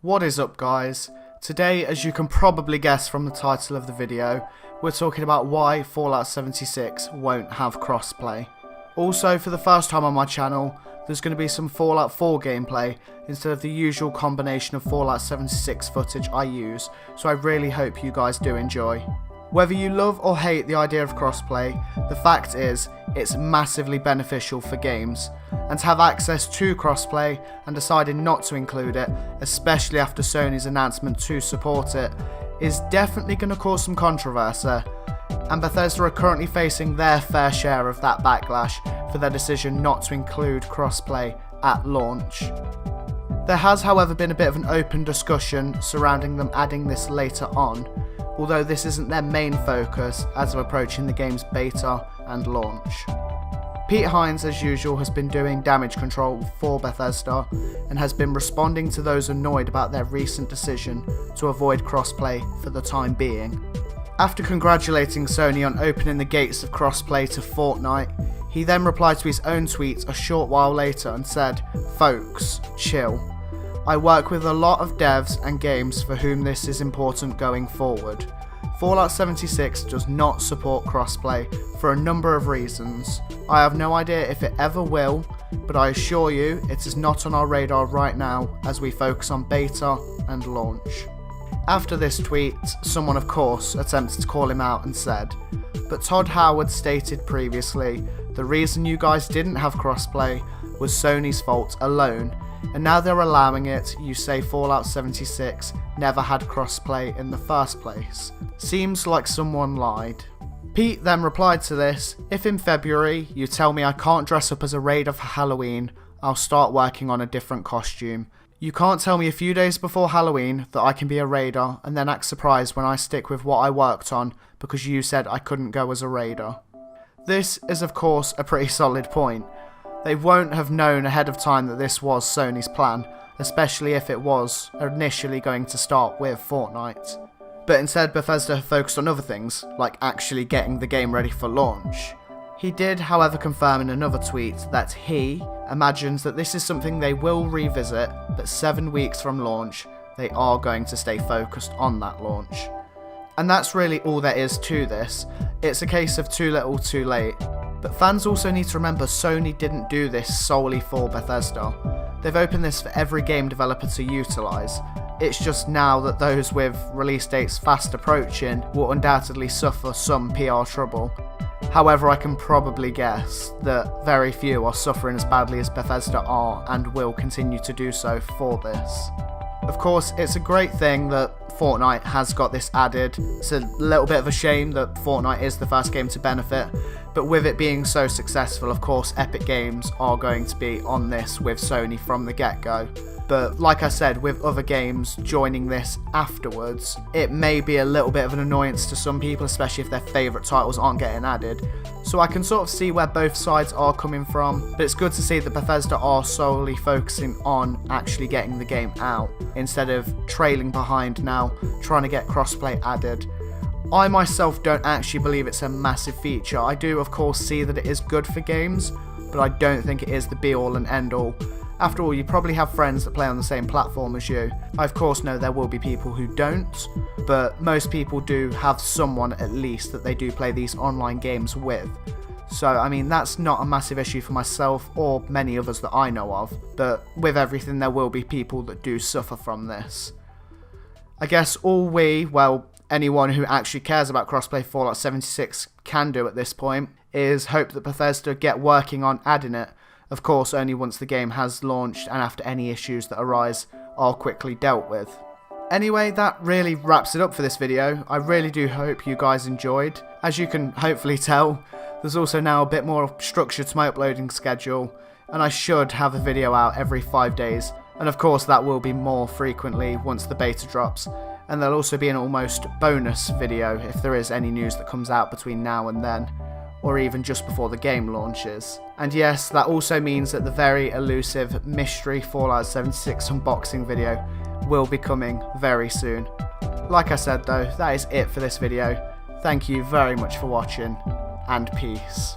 What is up, guys? Today, as you can probably guess from the title of the video, we're talking about why Fallout 76 won't have crossplay. Also, for the first time on my channel, there's going to be some Fallout 4 gameplay instead of the usual combination of Fallout 76 footage I use, so I really hope you guys do enjoy. Whether you love or hate the idea of crossplay, the fact is, it's massively beneficial for games, and to have access to crossplay and deciding not to include it, especially after Sony's announcement to support it, is definitely going to cause some controversy, and Bethesda are currently facing their fair share of that backlash for their decision not to include crossplay at launch. There has, however, been a bit of an open discussion surrounding them adding this later on, although this isn't their main focus as of approaching the game's beta and launch. Pete Hines, as usual, has been doing damage control for Bethesda and has been responding to those annoyed about their recent decision to avoid crossplay for the time being. After congratulating Sony on opening the gates of crossplay to Fortnite, he then replied to his own tweet a short while later and said, "Folks, chill. I work with a lot of devs and games for whom this is important going forward. Fallout 76 does not support crossplay for a number of reasons. I have no idea if it ever will, but I assure you it is not on our radar right now as we focus on beta and launch." After this tweet, someone of course attempted to call him out and said, "But Todd Howard stated previously, the reason you guys didn't have crossplay was Sony's fault alone, and now they're allowing it, you say Fallout 76 never had crossplay in the first place. Seems like someone lied." Pete then replied to this, "If in February you tell me I can't dress up as a raider for Halloween, I'll start working on a different costume. You can't tell me a few days before Halloween that I can be a raider and then act surprised when I stick with what I worked on because you said I couldn't go as a raider." This is of course a pretty solid point. They won't have known ahead of time that this was Sony's plan, especially if it was initially going to start with Fortnite. But instead Bethesda focused on other things, like actually getting the game ready for launch. He did, however, confirm in another tweet that he imagines that this is something they will revisit, but 7 weeks from launch, they are going to stay focused on that launch. And that's really all there is to this. It's a case of too little too late. But fans also need to remember Sony didn't do this solely for Bethesda. They've opened this for every game developer to utilise. It's just now that those with release dates fast approaching will undoubtedly suffer some PR trouble. However, I can probably guess that very few are suffering as badly as Bethesda are and will continue to do so for this. Of course, it's a great thing that Fortnite has got this added. It's a little bit of a shame that Fortnite is the first game to benefit, but with it being so successful, of course, Epic Games are going to be on this with Sony from the get-go. But like I said, with other games joining this afterwards, it may be a little bit of an annoyance to some people, especially if their favourite titles aren't getting added. So I can sort of see where both sides are coming from, but it's good to see that Bethesda are solely focusing on actually getting the game out, instead of trailing behind now, trying to get crossplay added. I myself don't actually believe it's a massive feature. I do of course see that it is good for games, but I don't think it is the be all and end all. After all, you probably have friends that play on the same platform as you. I of course know there will be people who don't, but most people do have someone at least that they do play these online games with. So I mean, that's not a massive issue for myself or many others that I know of, but with everything there will be people that do suffer from this. I guess anyone who actually cares about crossplay Fallout 76 can do at this point is hope that Bethesda get working on adding it. Of course, only once the game has launched and after any issues that arise are quickly dealt with. Anyway, that really wraps it up for this video. I really do hope you guys enjoyed. As you can hopefully tell, there's also now a bit more structure to my uploading schedule, and I should have a video out every 5 days. And of course that will be more frequently once the beta drops. And there'll also be an almost bonus video if there is any news that comes out between now and then, or even just before the game launches. And yes, that also means that the very elusive mystery Fallout 76 unboxing video will be coming very soon. Like I said though, that is it for this video. Thank you very much for watching, and peace.